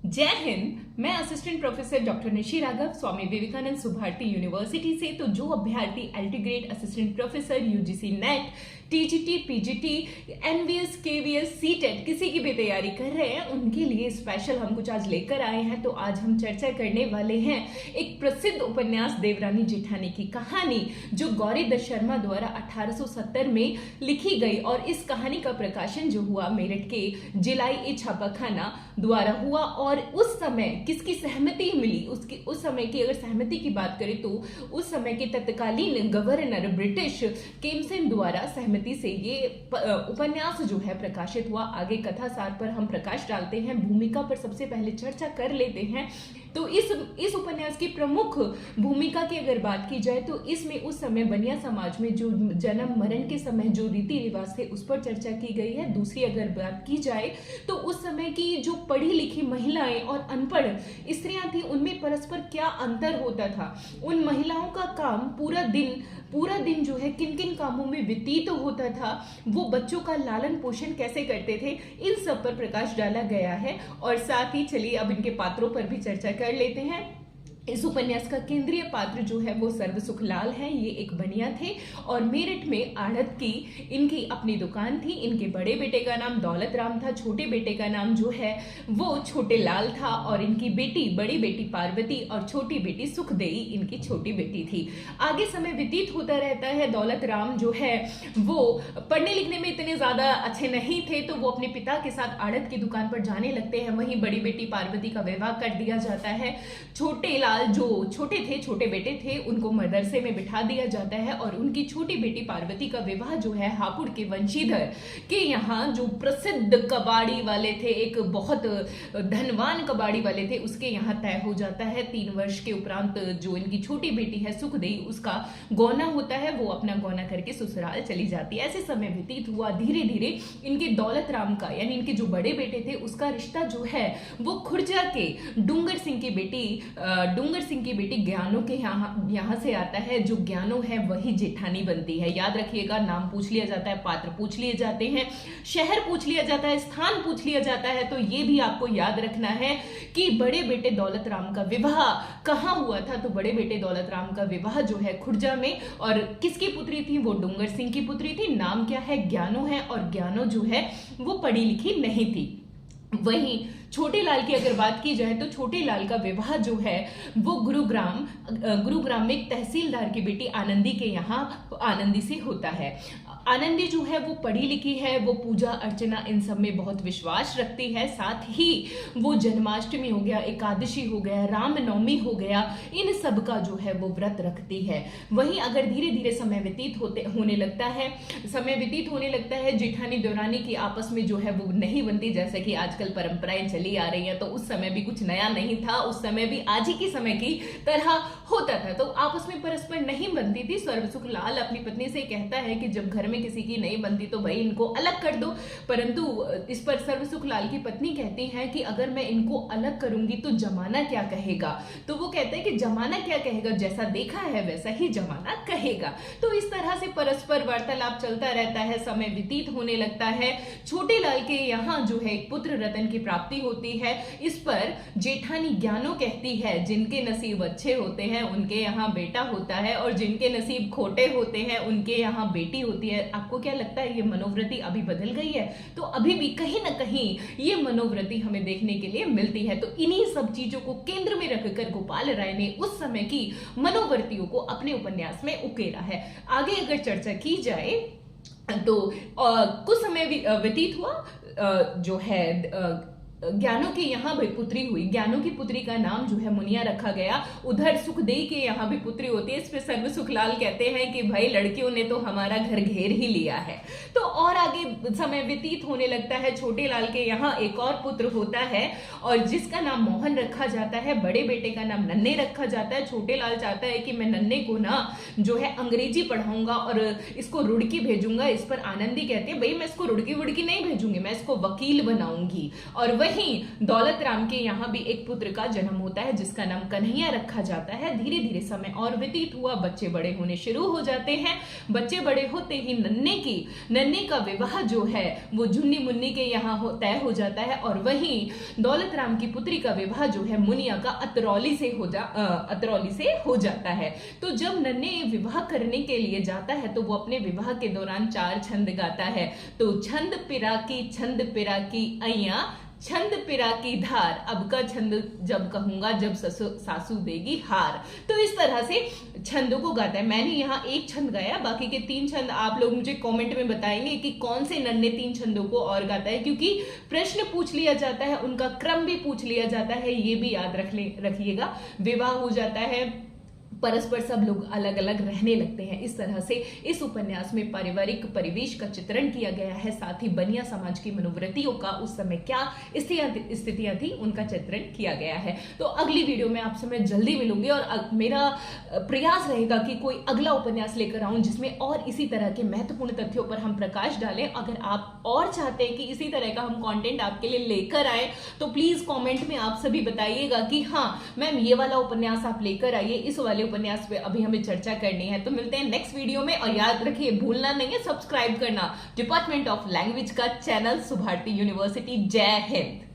जय हिंद। मैं assistant professor doctor Nishi Raghav Swami Vivekananda Subharti university से। तो जो अभ्यर्थी LT grade assistant professor UGC NET, TGT, PGT, NVS, KVS, CTET किसी की भी तैयारी कर रहे हैं उनके लिए स्पेशल हम कुछ आज लेकर आए हैं। तो आज हम चर्चा करने वाले हैं एक प्रसिद्ध उपन्यास देवरानी जेठानी की कहानी, जो गौरी दत्त शर्मा द्वारा 1870 में लिखी गई। और इस कहानी का प्रकाशन जो हुआ मेरठ के जिलाई छापाखाना द्वारा हुआ। और उस समय किसकी सहमति मिली, उस समय की अगर सहमति की बात करें तो उस समय के तत्कालीन गवर्नर ब्रिटिश केमसेन द्वारा सहमति से ये उपन्यास जो है प्रकाशित हुआ। आगे कथा सार पर हम प्रकाश डालते हैं, भूमिका पर सबसे पहले चर्चा कर लेते हैं। तो इस उपन्यास की प्रमुख भूमिका की अगर बात की जाए तो इसमें उस समय बनिया समाज में जो जन्म मरण के समय जो रीति रिवाज थे उस पर चर्चा की गई है। दूसरी अगर बात की जाए तो उस समय की जो पढ़ी लिखी महिलाएं और अनपढ़ स्त्रियां थी उनमें परस्पर क्या अंतर होता था, उन महिलाओं का काम पूरा दिन जो है किन किन कामों में व्यतीत होता था, वो बच्चों का लालन पोषण कैसे करते थे, इन सब पर प्रकाश डाला गया है। और साथ ही चलिए अब इनके पात्रों पर भी चर्चा कर लेते हैं। इस उपन्यास का केंद्रीय पात्र जो है वो सर्व सुखलाल है। ये एक बनिया थे और मेरठ में आढ़त की इनकी अपनी दुकान थी। इनके बड़े बेटे का नाम दौलत राम था, छोटे बेटे का नाम जो है वो छोटे लाल था। और इनकी बड़ी बेटी पार्वती और छोटी बेटी सुखदेई इनकी छोटी बेटी थी। आगे समय व्यतीत होता रहता है। दौलत राम जो है वो पढ़ने लिखने में इतने ज्यादा अच्छे नहीं थे, तो वो अपने पिता के साथ आढ़त की दुकान पर जाने लगते हैं। वहीं बड़ी बेटी पार्वती का विवाह कर दिया जाता है। छोटे लाल जो छोटे बेटे थे उनको मदरसे में बिठा दिया जाता है। और उनकी छोटी बेटी पार्वती का विवाह जो है हापुड़ के वंशीधर के यहाँ जो प्रसिद्ध कबाड़ी वाले थे, एक बहुत धनवान कबाड़ी वाले थे, उसके यहाँ तय हो जाता है। 3 वर्ष के उपरांत जो इनकी छोटी बेटी है सुखदेई, उसका गौना होता है, वो अपना गौना करके ससुराल चली जाती है। ऐसे समय व्यतीत हुआ। धीरे धीरे इनके दौलत राम का यानी इनके जो बड़े बेटे थे उसका रिश्ता जो है वो खुर्जा के डूंगर सिंह की बेटी ज्ञानो के यहाँ से आता है। जो ज्ञानो है वही जेठानी बनती है। याद रखिएगा, नाम पूछ लिया जाता है, पात्र पूछ लिए जाते हैं, शहर पूछ लिया जाता है, स्थान पूछ लिया जाता है। तो ये भी आपको याद रखना है कि बड़े बेटे दौलत राम का विवाह कहाँ हुआ था। तो बड़े बेटे दौलत राम का विवाह जो है खुर्जा में। और किसकी पुत्री थी? वो डूंगर सिंह की पुत्री थी। नाम क्या है? ज्ञानो है। और ज्ञानो जो है वो पढ़ी लिखी नहीं थी। वहीं छोटे लाल की अगर बात की जाए तो छोटे लाल का विवाह जो है वो गुरुग्राम में एक तहसीलदार की बेटी आनंदी के यहाँ आनंदी से होता है। आनंदी जो है वो पढ़ी लिखी है, वो पूजा अर्चना इन सब में बहुत विश्वास रखती है। साथ ही वो जन्माष्टमी हो गया, एकादशी हो गया, रामनवमी हो गया, इन सब का जो है वो व्रत रखती है। वहीं अगर धीरे धीरे समय व्यतीत होने लगता है जेठानी देवरानी की आपस में जो है वो नहीं बनती, जैसे कि आजकल परंपराएं चली आ रही हैं। तो उस समय भी कुछ नया नहीं था, उस समय भी आज ही के समय की तरह होता था। तो आपस में परस्पर नहीं बनती थी। सर्वसुख लाल अपनी पत्नी से कहता है कि जब घर में किसी की नहीं बनती तो भाई इनको अलग कर दो। परंतु इस पर सर्वसुख लाल की पत्नी कहती है कि अगर मैं इनको अलग करूंगी तो जमाना क्या कहेगा। तो वो कहते हैं कि जमाना क्या कहेगा, जैसा देखा है वैसा ही जमाना कहेगा। तो इस तरह से परस्पर वार्तालाप चलता रहता है। समय व्यतीत होने लगता है। छोटे लाल के यहाँ जो है एक पुत्र रतन की प्राप्ति होती है। इस पर जेठानी ज्ञानो कहती है जिनके नसीब अच्छे होते हैं उनके यहाँ बेटा होता है, और जिनके नसीब खोटे होते हैं उनके यहाँ बेटी होती है। आपको क्या लगता है ये मनोवृत्ति अभी बदल गई है? तो अभी भी कहीं ना कहीं ये मनोवृत्ति हमें देखने के लिए मिलती है। तो इन्हीं सब चीजों को केंद्र में रखकर गोपाल राय ने उस समय की मनोवृत्तियों को अपने उपन्यास में उकेरा है। आगे अगर चर्चा की जाए तो कुछ समय व्यतीत हुआ। जो है ज्ञानो के यहाँ भी पुत्री हुई। ज्ञानो की पुत्री का नाम जो है मुनिया रखा गया। उधर सुखदेई के यहाँ भी पुत्री होती है। इस पे सर्व सुखलाल कहते हैं कि भाई लड़कियों ने तो हमारा घर घेर ही लिया है। तो और आगे समय व्यतीत होने लगता है। छोटे लाल के यहाँ एक और पुत्र होता है और जिसका नाम मोहन रखा जाता है। बड़े बेटे का नाम नन्हे रखा जाता है। छोटे लाल चाहता है कि मैं नन्हे को ना जो है अंग्रेजी पढ़ाऊंगा और इसको रुड़की भेजूंगा। इस पर आनंदी कहती है भाई मैं इसको रुड़की वुड़की नहीं भेजूंगी, मैं इसको वकील बनाऊंगी। और वहीं दौलत राम के यहाँ भी एक पुत्र का जन्म होता है जिसका नाम कन्हैया रखा जाता है। धीरे धीरे समय और व्यतीत हुआ, बच्चे बड़े होने शुरू हो जाते हैं। बच्चे बड़े होते ही नन्हे का विवाह जो है वो झुन्नी मुन्नी के यहाँ तय हो जाता है, और वहीं दौलत राम की पुत्री का विवाह जो है मुनिया का अतरौली से हो जाता है। तो जब नन्हे विवाह करने के लिए जाता है तो वो अपने विवाह के दौरान 4 छंद गाता है। तो छंद पिरा की अइया, छंद पिरा की धार, अब का छंद जब कहूंगा जब सासू देगी हार। तो इस तरह से छंदों को गाता है। मैंने यहाँ एक छंद गाया, बाकी के 3 छंद आप लोग मुझे कमेंट में बताएंगे कि कौन से नन्हे 3 छंदों को और गाता है, क्योंकि प्रश्न पूछ लिया जाता है, उनका क्रम भी पूछ लिया जाता है, ये भी याद रखिएगा। विवाह हो जाता है, परस्पर सब लोग अलग अलग रहने लगते हैं। इस तरह से इस उपन्यास में पारिवारिक परिवेश का चित्रण किया गया है, साथ ही बनिया समाज की मनोवृत्तियों का उस समय क्या स्थितियां थी उनका चित्रण किया गया है। तो अगली वीडियो में आपसे मैं जल्दी मिलूंगी, और मेरा प्रयास रहेगा कि कोई अगला उपन्यास लेकर आऊं जिसमें और इसी तरह के महत्वपूर्ण तथ्यों पर हम प्रकाश डालें। अगर आप और चाहते हैं कि इसी तरह का हम कंटेंट आपके लिए लेकर आए तो प्लीज कमेंट में आप सभी बताइएगा कि हाँ मैम ये वाला उपन्यास आप लेकर आइए, इस वाले उपन्यास पे अभी हमें चर्चा करनी है। तो मिलते हैं नेक्स्ट वीडियो में, और याद रखिए भूलना नहीं है सब्सक्राइब करना डिपार्टमेंट ऑफ लैंग्वेज का चैनल सुभाटी यूनिवर्सिटी। जय हिंद।